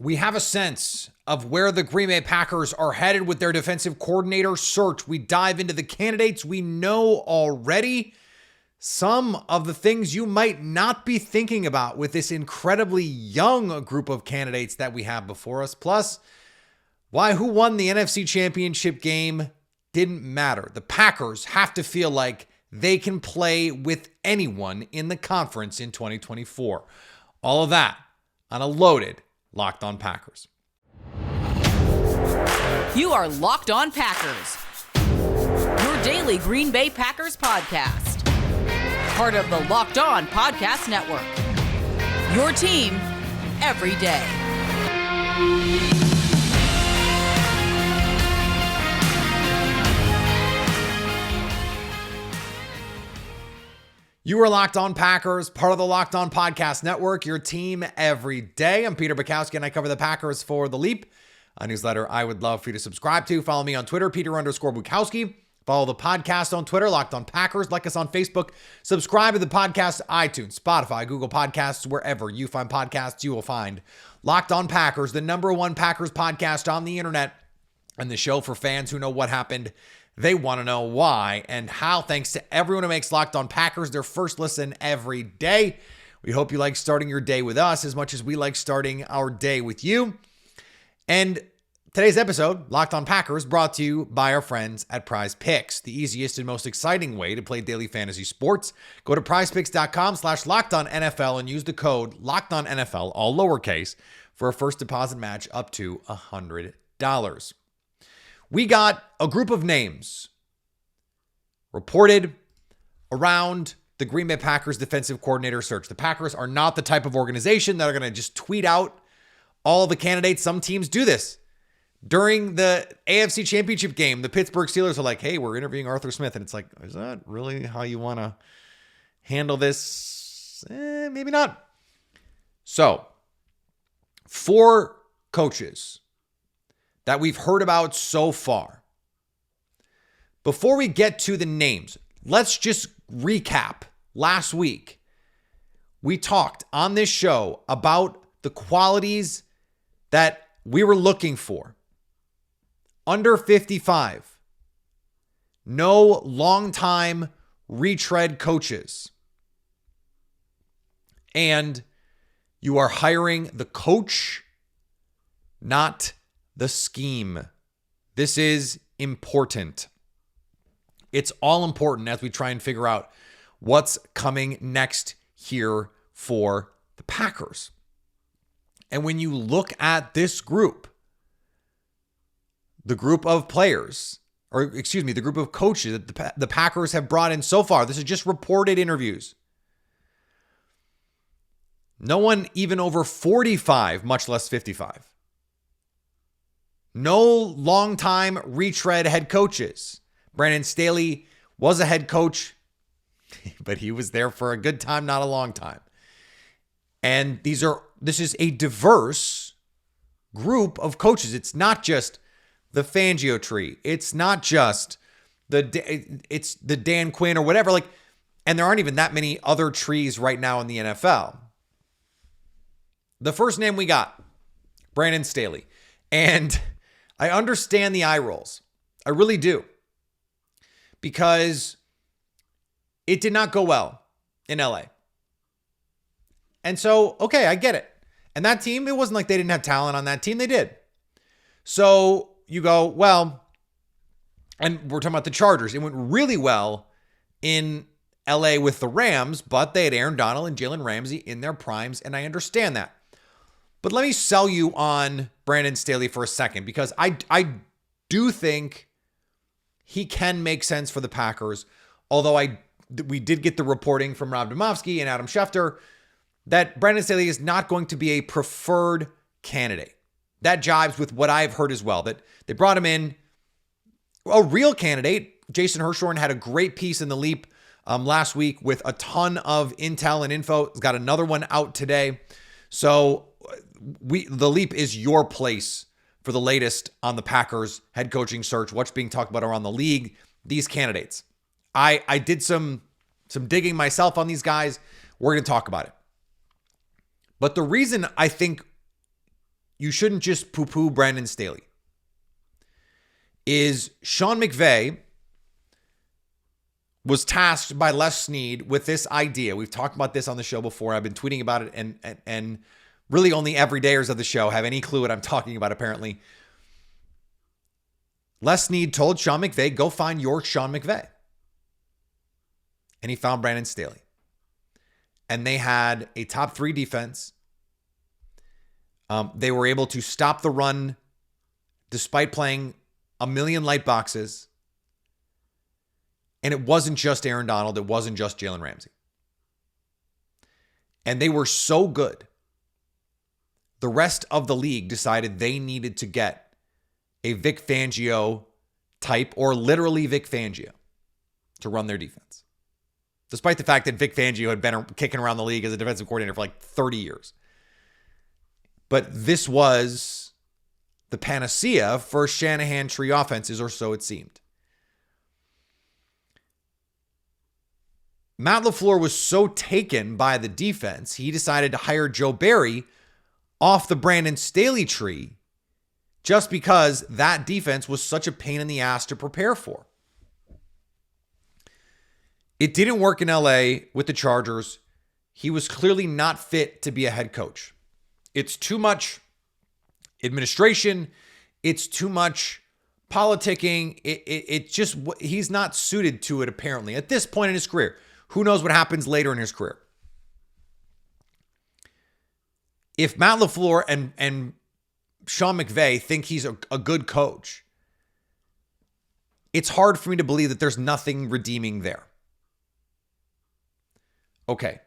We have a sense of where the Green Bay Packers are headed with their defensive coordinator search. We dive into the candidates we know already. Some of the things you might not be thinking about with this incredibly young group of candidates that we have before us. Plus, why who won the NFC Championship game didn't matter. The Packers have to feel like they can play with anyone in the conference in 2024. All of that on a loaded Locked On Packers. You are Locked On Packers, your daily Green Bay Packers podcast. Part of the Locked On Podcast Network, your team every day. You are Locked On Packers, part of the Locked On Podcast Network, your team every day. I'm Peter Bukowski, and I cover the Packers for The Leap, a newsletter I would love for you to subscribe to. Follow me on Twitter, Peter_Bukowski. Follow the podcast on Twitter, Locked On Packers. Like us on Facebook. Subscribe to the podcast, iTunes, Spotify, Google Podcasts, wherever you find podcasts, you will find Locked On Packers, the #1 Packers podcast on the internet, and the show for fans who know what happened. They want to know why and how. Thanks to everyone who makes Locked On Packers their first listen every day. We hope you like starting your day with us as much as we like starting our day with you. And today's episode, Locked On Packers, brought to you by our friends at Prize Picks, the easiest and most exciting way to play daily fantasy sports. Go to prizepicks.com/LockedOnNFL and use the code LockedOnNFL, all lowercase, for a first deposit match up to $100. We got a group of names reported around the Green Bay Packers defensive coordinator search. The Packers are not the type of organization that are going to just tweet out all the candidates. Some teams do this. During the AFC Championship game, the Pittsburgh Steelers are like, hey, we're interviewing Arthur Smith. And it's like, is that really how you want to handle this? Maybe not. So, 4 coaches that we've heard about so far. Before we get to the names, let's just recap. Last week, we talked on this show about the qualities that we were looking for. Under 55. No long-time retread coaches. And you are hiring the coach, not the scheme. This is important. It's all important as we try and figure out what's coming next here for the Packers. And when you look at this group, the group of players, the group of coaches that the Packers have brought in so far, this is just reported interviews. No one even over 45, much less 55. No long-time retread head coaches. Brandon Staley was a head coach, but he was there for a good time, not a long time. And this is a diverse group of coaches. It's not just the Fangio tree. It's not just it's the Dan Quinn or whatever. And there aren't even that many other trees right now in the NFL. The first name we got, Brandon Staley. And I understand the eye rolls. I really do. Because it did not go well in LA. And so, okay, I get it. And that team, it wasn't like they didn't have talent on that team. They did. So you go, well, and we're talking about the Chargers. It went really well in LA with the Rams, but they had Aaron Donald and Jalen Ramsey in their primes, and I understand that. But let me sell you on Brandon Staley for a second, because I do think he can make sense for the Packers, although we did get the reporting from Rob Bukowski and Adam Schefter that Brandon Staley is not going to be a preferred candidate. That jives with what I've heard as well, that they brought him in, a real candidate. Jason Hirschhorn had a great piece in The Leap last week with a ton of intel and info. He's got another one out today. So The Leap is your place for the latest on the Packers head coaching search, what's being talked about around the league, these candidates. I did some digging myself on these guys. We're going to talk about it. But the reason I think you shouldn't just poo-poo Brandon Staley, is Sean McVay was tasked by Les Snead with this idea. We've talked about this on the show before. I've been tweeting about it, and really only everydayers of the show have any clue what I'm talking about, apparently. Les Snead told Sean McVay, go find your Sean McVay. And he found Brandon Staley. And they had a top 3 defense. They were able to stop the run despite playing a million light boxes. And it wasn't just Aaron Donald. It wasn't just Jalen Ramsey. And they were so good. The rest of the league decided they needed to get a Vic Fangio type, or literally Vic Fangio, to run their defense. Despite the fact that Vic Fangio had been kicking around the league as a defensive coordinator for like 30 years. But this was the panacea for Shanahan tree offenses, or so it seemed. Matt LaFleur was so taken by the defense, he decided to hire Joe Barry off the Brandon Staley tree, just because that defense was such a pain in the ass to prepare for. It didn't work in LA with the Chargers. He was clearly not fit to be a head coach. It's too much administration. It's too much politicking. It just, he's not suited to it, apparently, at this point in his career. Who knows what happens later in his career? If Matt LaFleur and Sean McVay think he's a good coach, it's hard for me to believe that there's nothing redeeming there. Okay.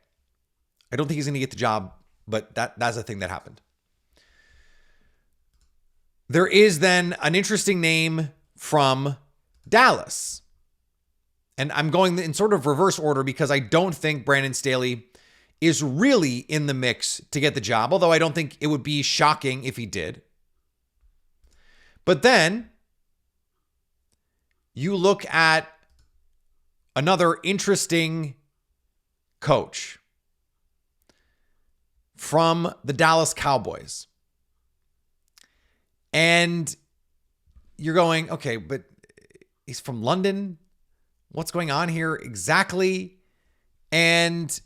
I don't think he's going to get the job, but that's a thing that happened. There is then an interesting name from Dallas. And I'm going in sort of reverse order because I don't think Brandon Staley is really in the mix to get the job, although I don't think it would be shocking if he did. But then you look at another interesting coach from the Dallas Cowboys. And you're going, okay, but he's from London. What's going on here exactly? And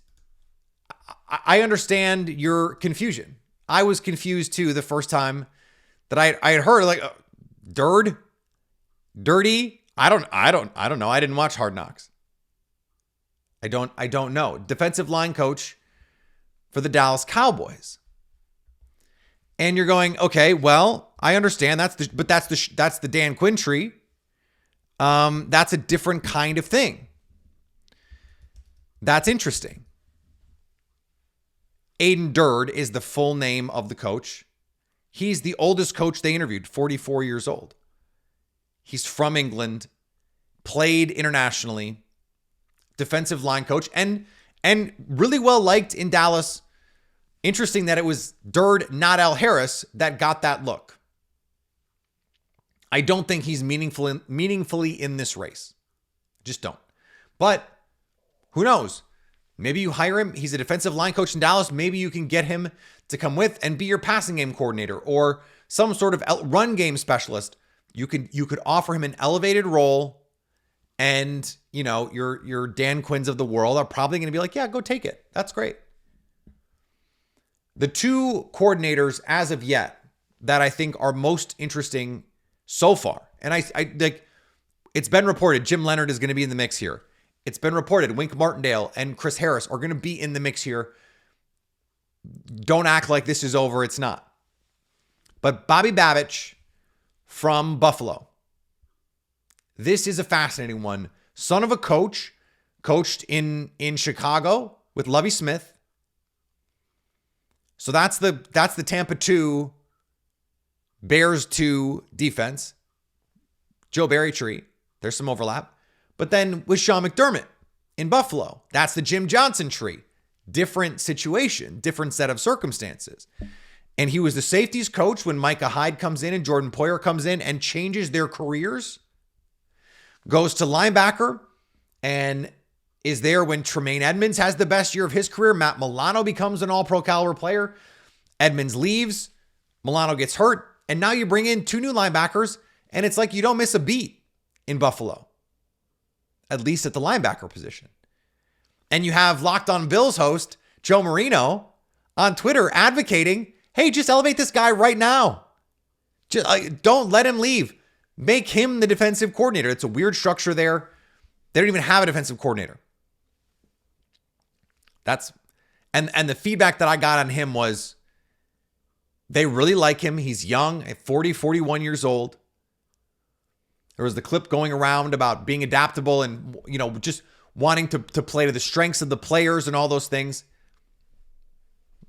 I understand your confusion. I was confused too the first time that I had heard, like, dirty. I don't know. I didn't watch Hard Knocks. I don't know. Defensive line coach for the Dallas Cowboys. And you're going, okay, well, I understand that's the Dan Quinn tree. That's a different kind of thing. That's interesting. Aiden Durd is the full name of the coach. He's the oldest coach they interviewed, 44 years old. He's from England, played internationally, defensive line coach, and really well liked in Dallas. Interesting that it was Durd, not Al Harris, that got that look. I don't think he's meaningfully in this race. Just don't. But who knows? Maybe you hire him. He's a defensive line coach in Dallas. Maybe you can get him to come with and be your passing game coordinator or some sort of run game specialist. You could offer him an elevated role, and your Dan Quinns of the world are probably going to be like, yeah, go take it. That's great. The two coordinators as of yet that I think are most interesting so far, and I like, it's been reported Jim Leonard is going to be in the mix here. It's been reported Wink Martindale and Chris Harris are going to be in the mix here. Don't act like this is over. It's not. But Bobby Babich from Buffalo. This is a fascinating one. Son of a coach, coached in Chicago with Lovie Smith. So that's the Tampa 2, Bears 2 defense. Joe Barry tree. There's some overlap. But then with Sean McDermott in Buffalo, that's the Jim Johnson tree. Different situation, different set of circumstances. And he was the safeties coach when Micah Hyde comes in and Jordan Poyer comes in and changes their careers. Goes to linebacker and is there when Tremaine Edmonds has the best year of his career. Matt Milano becomes an all-pro caliber player. Edmonds leaves. Milano gets hurt, and now you bring in 2 new linebackers, and it's like you don't miss a beat in Buffalo, at least at the linebacker position. And you have Locked On Bills host Joe Marino on Twitter advocating, hey, just elevate this guy right now. Just, don't let him leave. Make him the defensive coordinator. It's a weird structure there. They don't even have a defensive coordinator. And the feedback that I got on him was they really like him. He's young, at 40, 41 years old. There was the clip going around about being adaptable and, just wanting to play to the strengths of the players and all those things.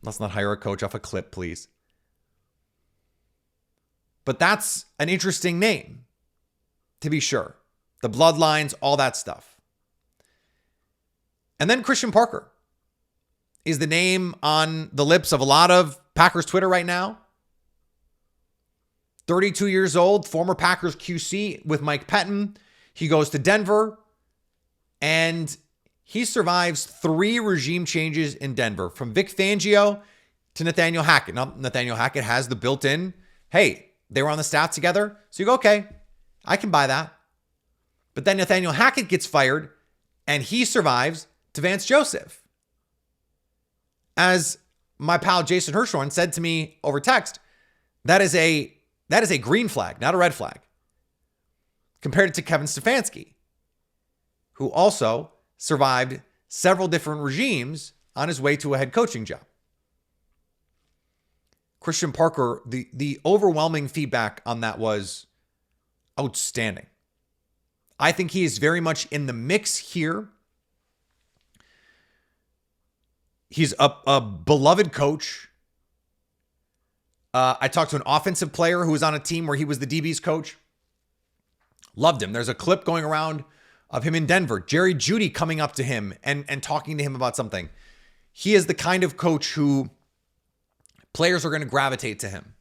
Let's not hire a coach off a clip, please. But that's an interesting name, to be sure. The bloodlines, all that stuff. And then Christian Parker is the name on the lips of a lot of Packers Twitter right now. 32 years old, former Packers QC with Mike Pettin. He goes to Denver, and he survives 3 regime changes in Denver, from Vic Fangio to Nathaniel Hackett. Now, Nathaniel Hackett has the built-in, hey, they were on the staff together, so you go, okay, I can buy that. But then Nathaniel Hackett gets fired, and he survives to Vance Joseph. As my pal Jason Hirschhorn said to me over text, that is a green flag, not a red flag. Compared it to Kevin Stefanski, who also survived several different regimes on his way to a head coaching job. Christian Parker, the overwhelming feedback on that was outstanding. I think he is very much in the mix here. He's a beloved coach. I talked to an offensive player who was on a team where he was the DB's coach. Loved him. There's a clip going around of him in Denver. Jerry Jeudy coming up to him and talking to him about something. He is the kind of coach who players are going to gravitate to him.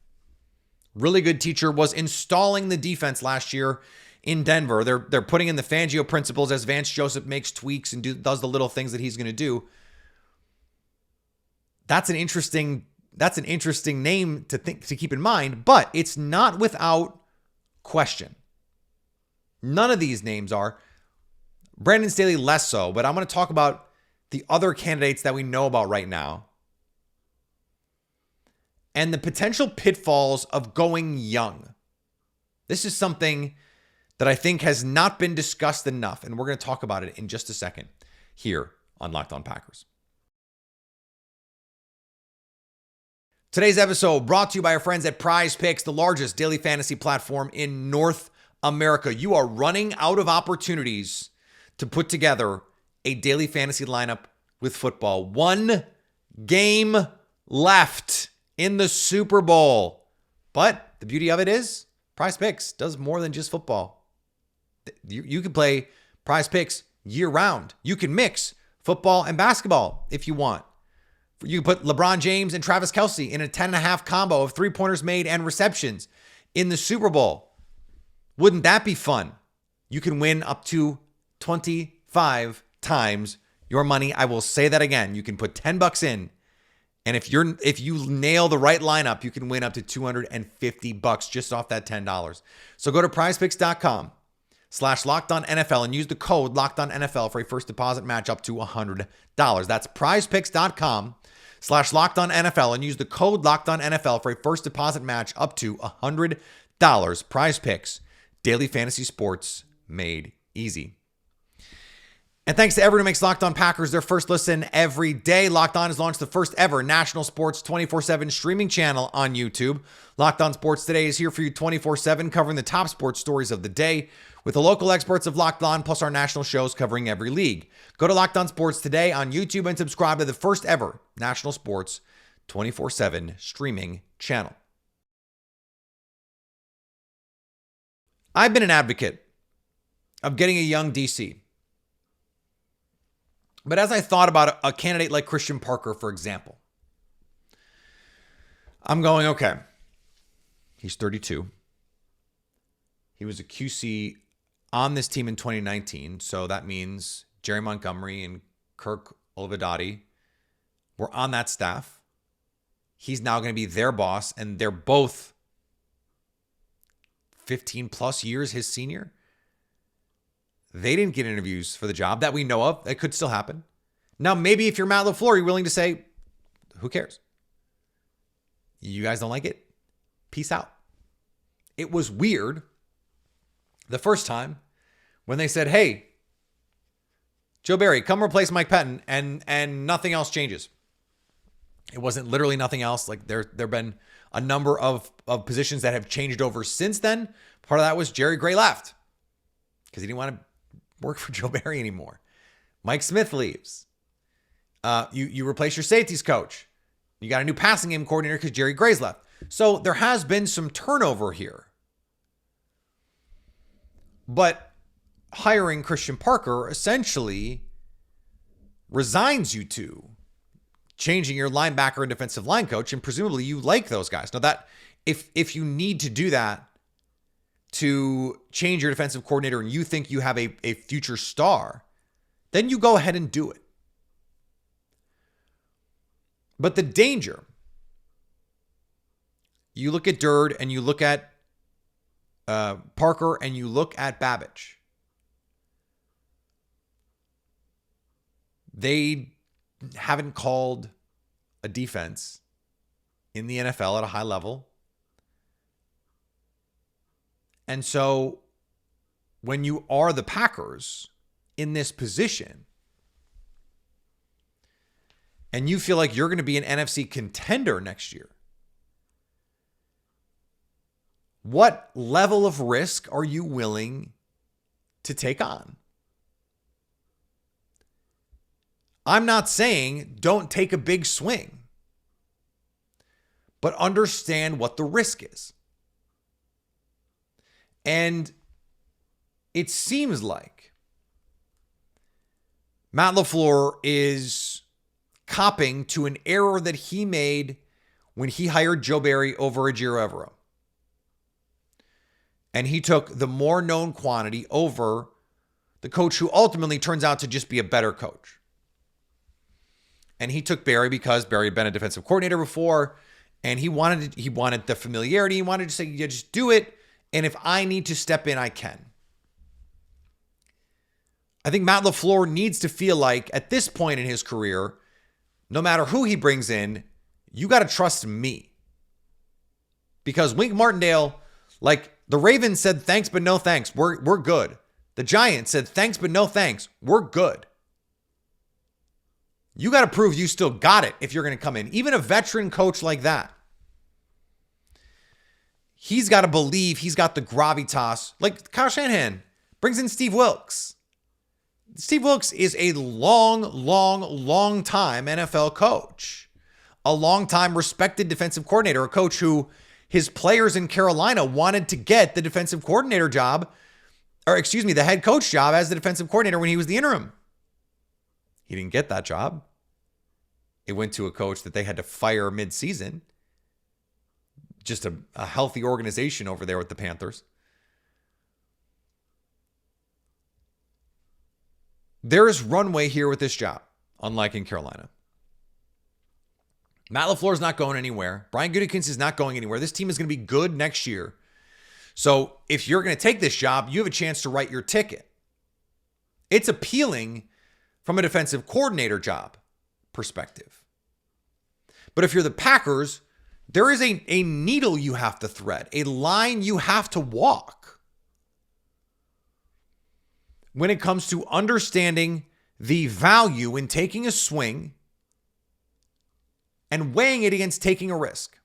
Really good teacher, was installing the defense last year in Denver. They're putting in the Fangio principles as Vance Joseph makes tweaks and does the little things that he's going to do. That's an interesting name to keep in mind, but it's not without question. None of these names are. Brandon Staley less so, but I'm going to talk about the other candidates that we know about right now and the potential pitfalls of going young. This is something that I think has not been discussed enough, and we're going to talk about it in just a second here on Locked On Packers. Today's episode brought to you by our friends at Prize Picks, the largest daily fantasy platform in North America. You are running out of opportunities to put together a daily fantasy lineup with football. 1 game left in the Super Bowl. But the beauty of it is Prize Picks does more than just football. You can play Prize Picks year round. You can mix football and basketball if you want. You can put LeBron James and Travis Kelce in a 10.5 combo of 3-pointers made and receptions in the Super Bowl. Wouldn't that be fun? You can win up to 25 times your money. I will say that again. You can put $10 in, and if you nail the right lineup, you can win up to $250 just off that $10. So go to prizepicks.com/LockedOnNFL and use the code LockedOnNFL for a first deposit match up to $100. That's prizepicks.com/LockedOnNFL and use the code LockedOnNFL for a first deposit match up to $100. Prize Picks, daily fantasy sports made easy. And thanks to everyone who makes Locked On Packers their first listen every day. Locked On has launched the first ever national sports 24/7 streaming channel on YouTube. Locked On Sports Today is here for you 24/7, covering the top sports stories of the day with the local experts of Locked On, plus our national shows covering every league. Go to Locked On Sports Today on YouTube and subscribe to the first ever national sports 24/7 streaming channel. I've been an advocate of getting a young DC. But as I thought about a candidate like Christian Parker, for example, I'm going, okay, he's 32. He was a QC on this team in 2019. So that means Jerry Montgomery and Kirk Olivadotti were on that staff. he's now going to be their boss, and they're both 15 plus years his senior. They didn't get interviews for the job that we know of. That could still happen. Now, maybe if you're Matt LaFleur, you're willing to say, who cares? You guys don't like it? Peace out. It was weird the first time when they said, hey, Joe Barry, come replace Mike Pettin, and nothing else changes. It wasn't literally nothing else. Like there've been a number of positions that have changed over since then. Part of that was Jerry Gray left because he didn't want to work for Joe Barry anymore. Mike Smith leaves. You replace your safeties coach. You got a new passing game coordinator because Jerry Gray's left. So there has been some turnover here. But hiring Christian Parker essentially resigns you to changing your linebacker and defensive line coach, and presumably you like those guys. Now that if you need to do that to change your defensive coordinator and you think you have a future star, then you go ahead and do it. But the danger, you look at Durd and you look at Parker and you look at Babich. They haven't called a defense in the NFL at a high level. And so when you are the Packers in this position and you feel like you're going to be an NFC contender next year, what level of risk are you willing to take on? I'm not saying don't take a big swing, but understand what the risk is. And it seems like Matt LaFleur is copping to an error that he made when he hired Joe Barry over Ejiro Evero. And he took the more known quantity over the coach who ultimately turns out to just be a better coach. And he took Barry because Barry had been a defensive coordinator before, and he wanted the familiarity. He wanted to say, yeah, just do it. And if I need to step in, I can. I think Matt LaFleur needs to feel like at this point in his career, no matter who he brings in, you got to trust me. Because Wink Martindale, like the Ravens said, thanks, but no thanks. We're good. The Giants said, thanks, but no thanks. We're good. You got to prove you still got it if you're going to come in. Even a veteran coach like that. He's got to believe he's got the gravitas. Like Kyle Shanahan brings in Steve Wilkes. Steve Wilkes is a long time NFL coach. A long time respected defensive coordinator. A coach who his players in Carolina wanted to get the defensive coordinator job, the head coach job as the defensive coordinator when he was the interim. He didn't get that job. It went to a coach that they had to fire mid-season. Just a healthy organization over there with the Panthers. There is runway here with this job, unlike in Carolina. Matt LaFleur is not going anywhere. Brian Gutekunst is not going anywhere. This team is going to be good next year. So if you're going to take this job, you have a chance to write your ticket. It's appealing from a defensive coordinator job perspective. But if you're the Packers, there is a needle you have to thread, a line you have to walk when it comes to understanding the value in taking a swing and weighing it against taking a risk.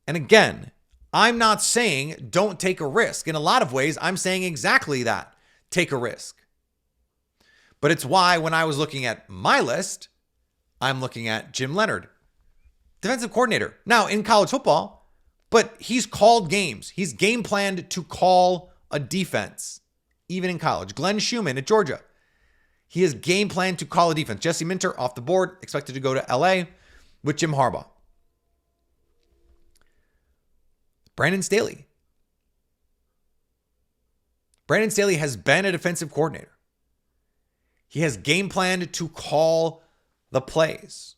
And again, I'm not saying don't take a risk. In a lot of ways, I'm saying exactly that. Take a risk. But it's why when I was looking at my list, I'm looking at Jim Leonhard, defensive coordinator. Now in college football, but he's called games. He's game planned to call a defense, even in college. Glenn Schumann at Georgia. He has game planned to call a defense. Jesse Minter off the board, expected to go to LA with Jim Harbaugh. Brandon Staley. Brandon Staley has been a defensive coordinator. He has game planned to call the plays.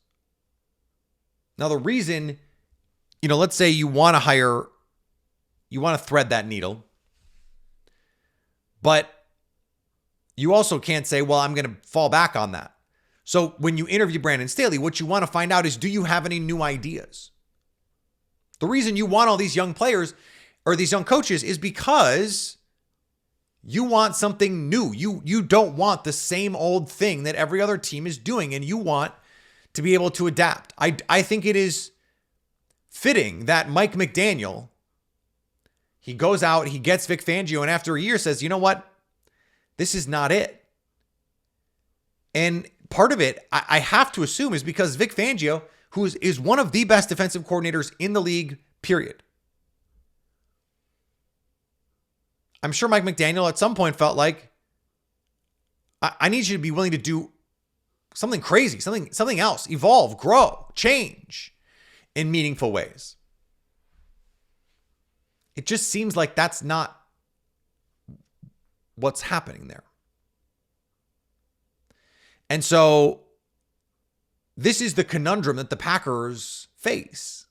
Now, the reason, let's say you want to thread that needle, but you also can't say, well, I'm going to fall back on that. So when you interview Brandon Staley, what you want to find out is, do you have any new ideas? The reason you want all these young players or these young coaches is because you want something new. You don't want the same old thing that every other team is doing, and you want to be able to adapt. I think it is fitting that Mike McDaniel, he goes out, he gets Vic Fangio, and after a year says, you know what? This is not it. And part of it, I have to assume, is because Vic Fangio, who is one of the best defensive coordinators in the league, period. I'm sure Mike McDaniel at some point felt like, I need you to be willing to do something crazy, something else, evolve, grow, change in meaningful ways. It just seems like that's not what's happening there. And so this is the conundrum that the Packers face,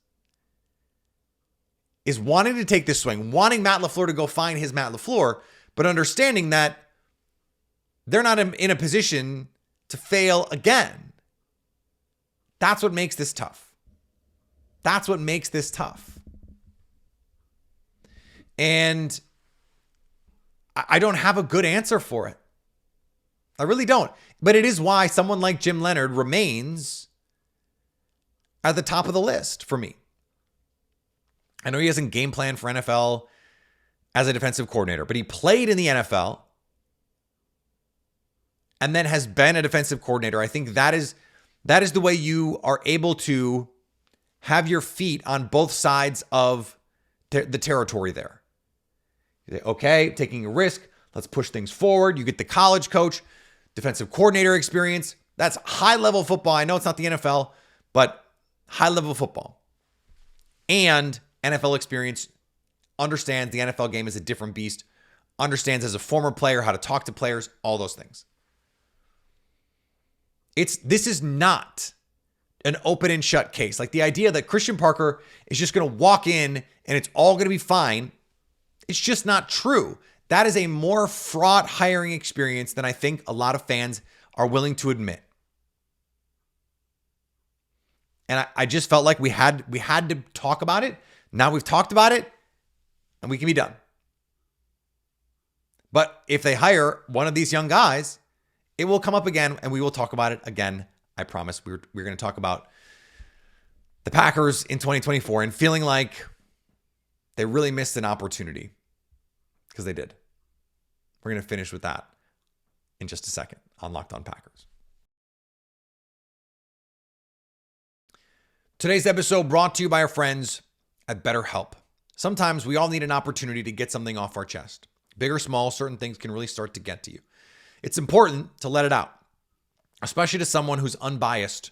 is wanting to take this swing, wanting Matt LaFleur to go find his Matt LaFleur, but understanding that they're not in a position to fail again. That's what makes this tough. That's what makes this tough. And I don't have a good answer for it. I really don't. But it is why someone like Jim Leonhard remains at the top of the list for me. I know he hasn't game planned for NFL as a defensive coordinator, but he played in the NFL and then has been a defensive coordinator. I think that is the way you are able to have your feet on both sides of the territory there. You say, okay, taking a risk, let's push things forward. You get the college coach, defensive coordinator experience. That's high-level football. I know it's not the NFL, but high-level football. And NFL experience, understands the NFL game is a different beast, understands as a former player how to talk to players, all those things. This is not an open and shut case. Like the idea that Christian Parker is just going to walk in and it's all going to be fine, it's just not true. That is a more fraught hiring experience than I think a lot of fans are willing to admit. And I just felt like we had to talk about it. Now we've talked about it and we can be done. But if they hire one of these young guys, it will come up again and we will talk about it again. I promise. We're going to talk about the Packers in 2024 and feeling like they really missed an opportunity, because they did. We're going to finish with that in just a second on Locked On Packers. Today's episode brought to you by our friends at BetterHelp. Sometimes we all need an opportunity to get something off our chest. Big or small, certain things can really start to get to you. It's important to let it out, especially to someone who's unbiased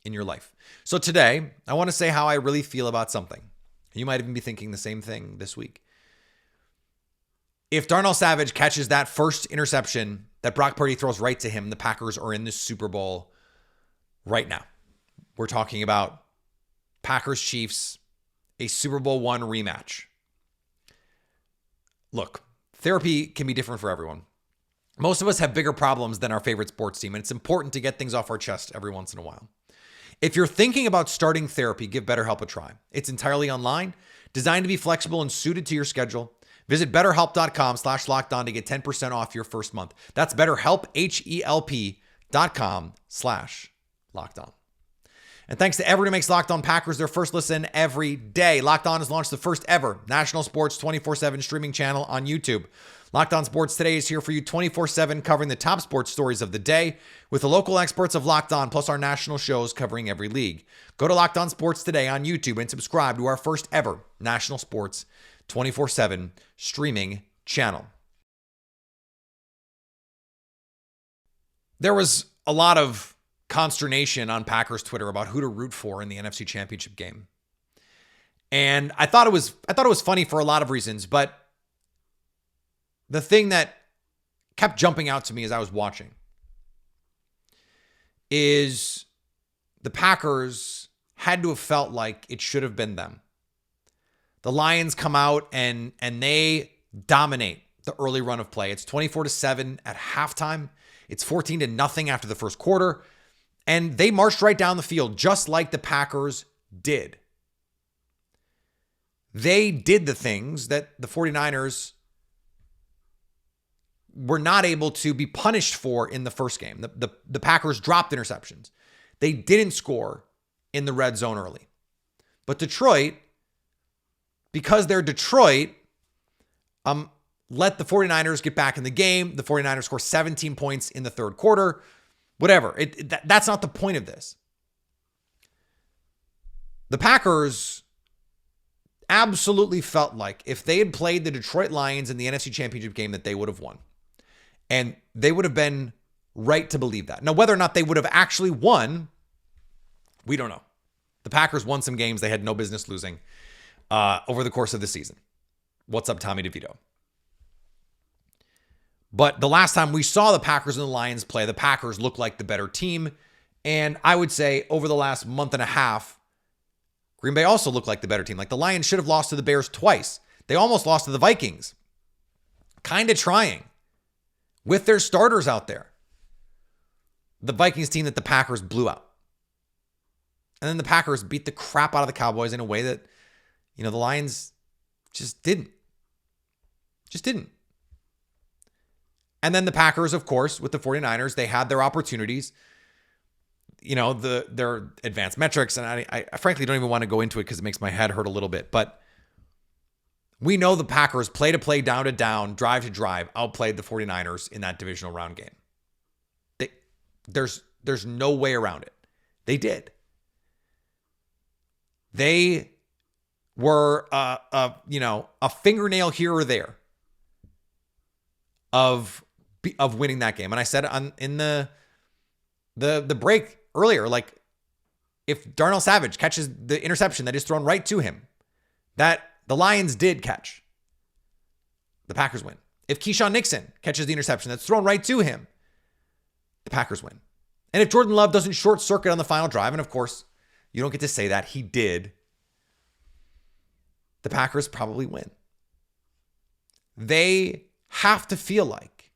in your life. So today, I want to say how I really feel about something. You might even be thinking the same thing this week. If Darnell Savage catches that first interception that Brock Purdy throws right to him, the Packers are in the Super Bowl right now. We're talking about Packers-Chiefs, a Super Bowl I rematch. Look, therapy can be different for everyone. Most of us have bigger problems than our favorite sports team, and it's important to get things off our chest every once in a while. If you're thinking about starting therapy, give BetterHelp a try. It's entirely online, designed to be flexible and suited to your schedule. Visit BetterHelp.com/LockedOn to get 10% off your first month. That's BetterHelp, HELP.com/LockedOn. And thanks to everyone who makes Locked On Packers their first listen every day. Locked On has launched the first ever national sports 24/7 streaming channel on YouTube. Locked On Sports Today is here for you 24/7, covering the top sports stories of the day with the local experts of Locked On, plus our national shows covering every league. Go to Locked On Sports Today on YouTube and subscribe to our first ever national sports 24/7 streaming channel. There was a lot of consternation on Packers Twitter about who to root for in the NFC Championship game. And I thought it was funny for a lot of reasons, but the thing that kept jumping out to me as I was watching is the Packers had to have felt like it should have been them. The Lions come out and they dominate the early run of play. It's 24-7 at halftime. It's 14-0 after the first quarter. And they marched right down the field just like the Packers did. They did the things that the 49ers were not able to be punished for in the first game. The Packers dropped interceptions. They didn't score in the red zone early. But Detroit, because they're Detroit, let the 49ers get back in the game. The 49ers score 17 points in the third quarter. Whatever. That's not the point of this. The Packers absolutely felt like if they had played the Detroit Lions in the NFC Championship game that they would have won. And they would have been right to believe that. Now, whether or not they would have actually won, we don't know. The Packers won some games they had no business losing over the course of the season. What's up, Tommy DeVito? But the last time we saw the Packers and the Lions play, the Packers looked like the better team. And I would say over the last month and a half, Green Bay also looked like the better team. Like the Lions should have lost to the Bears twice. They almost lost to the Vikings. Kind of trying with their starters out there. The Vikings team that the Packers blew out. And then the Packers beat the crap out of the Cowboys in a way that, the Lions just didn't. Just didn't. And then the Packers, of course, with the 49ers, they had their opportunities. Their advanced metrics. And I frankly don't even want to go into it because it makes my head hurt a little bit. But we know the Packers play to play, down to down, drive to drive, outplayed the 49ers in that divisional round game. There's no way around it. They did. They were, a fingernail here or there of winning that game. And I said in the break earlier, like if Darnell Savage catches the interception that is thrown right to him, that the Lions did catch, the Packers win. If Keyshawn Nixon catches the interception that's thrown right to him, the Packers win. And if Jordan Love doesn't short circuit on the final drive, and of course, you don't get to say that, he did, the Packers probably win. They have to feel like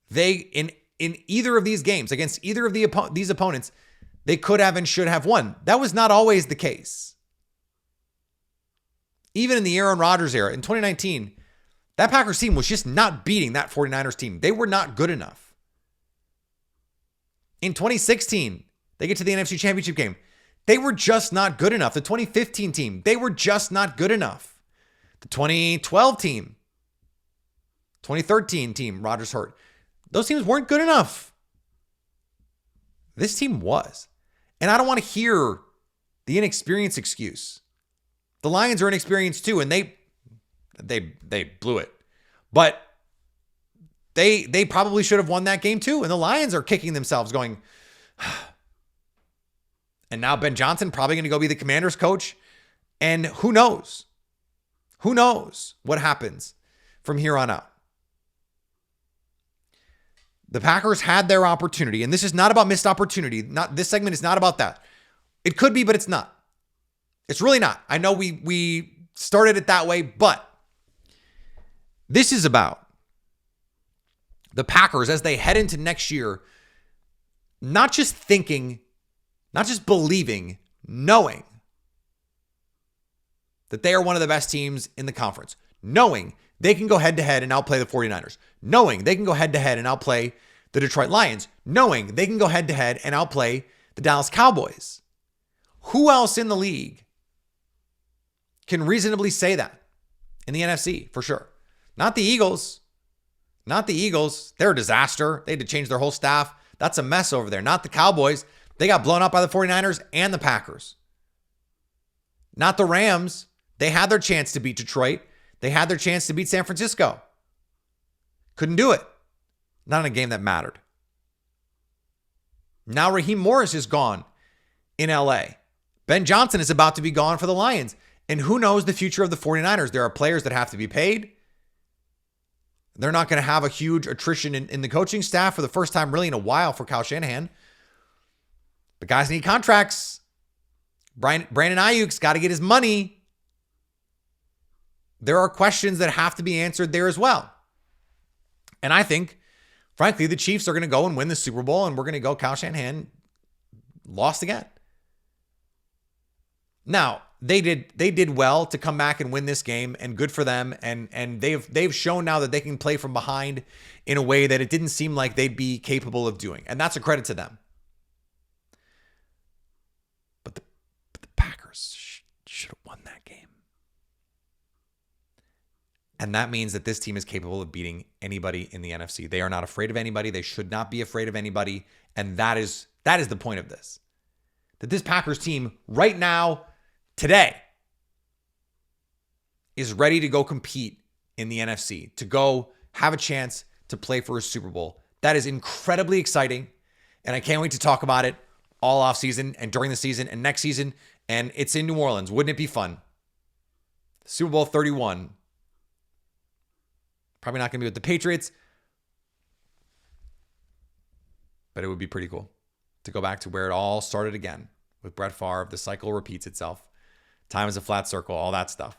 they, in either of these games, against either of these opponents, they could have and should have won. That was not always the case. Even in the Aaron Rodgers era, in 2019, that Packers team was just not beating that 49ers team. They were not good enough. In 2016, they get to the NFC Championship game. They were just not good enough. The 2015 team, they were just not good enough. The 2012 team, 2013 team, Rodgers hurt. Those teams weren't good enough. This team was. And I don't want to hear the inexperienced excuse. The Lions are inexperienced too, and they blew it. But they probably should have won that game too. And the Lions are kicking themselves going, and now Ben Johnson probably going to go be the Commanders coach. And who knows? Who knows what happens from here on out? The Packers had their opportunity, and this is not about missed opportunity. This segment is not about that. It could be, but it's not. It's really not. I know we started it that way, but this is about the Packers as they head into next year, not just thinking, not just believing, knowing that they are one of the best teams in the conference, knowing they can go head-to-head and outplay the 49ers, knowing they can go head-to-head and outplay the Detroit Lions, knowing they can go head-to-head and outplay the Dallas Cowboys. Who else in the league can reasonably say that in the NFC, for sure? Not the Eagles. Not the Eagles. They're a disaster. They had to change their whole staff. That's a mess over there. Not the Cowboys. They got blown up by the 49ers and the Packers. Not the Rams. They had their chance to beat Detroit. They had their chance to beat San Francisco. Couldn't do it. Not in a game that mattered. Now Raheem Morris is gone in LA. Ben Johnson is about to be gone for the Lions. And who knows the future of the 49ers? There are players that have to be paid. They're not going to have a huge attrition in the coaching staff for the first time really in a while for Kyle Shanahan. But guys need contracts. Brandon Ayuk's got to get his money. There are questions that have to be answered there as well. And I think, frankly, the Chiefs are going to go and win the Super Bowl, and we're going to go Kyle Shanahan lost again. Now, they did well to come back and win this game, and good for them. And they've shown now that they can play from behind in a way that it didn't seem like they'd be capable of doing. And that's a credit to them. But the Packers should have won that game. And that means that this team is capable of beating anybody in the NFC. They are not afraid of anybody. They should not be afraid of anybody. And that is the point of this. That this Packers team right now, today, is ready to go compete in the NFC, to go have a chance to play for a Super Bowl. That is incredibly exciting. And I can't wait to talk about it all off season and during the season and next season. And it's in New Orleans. Wouldn't it be fun? Super Bowl 31. Probably not going to be with the Patriots, but it would be pretty cool to go back to where it all started again with Brett Favre. The cycle repeats itself. Time is a flat circle, all that stuff.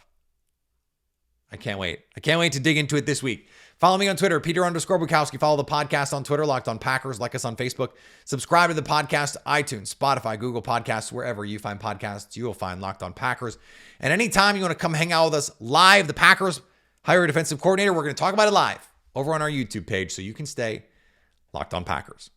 I can't wait. I can't wait to dig into it this week. Follow me on Twitter, Peter_Bukowski. Follow the podcast on Twitter, Locked On Packers. Like us on Facebook. Subscribe to the podcast, iTunes, Spotify, Google Podcasts, wherever you find podcasts, you will find Locked On Packers. And anytime you want to come hang out with us live, the Packers hire a defensive coordinator. We're going to talk about it live over on our YouTube page, so you can stay Locked On Packers.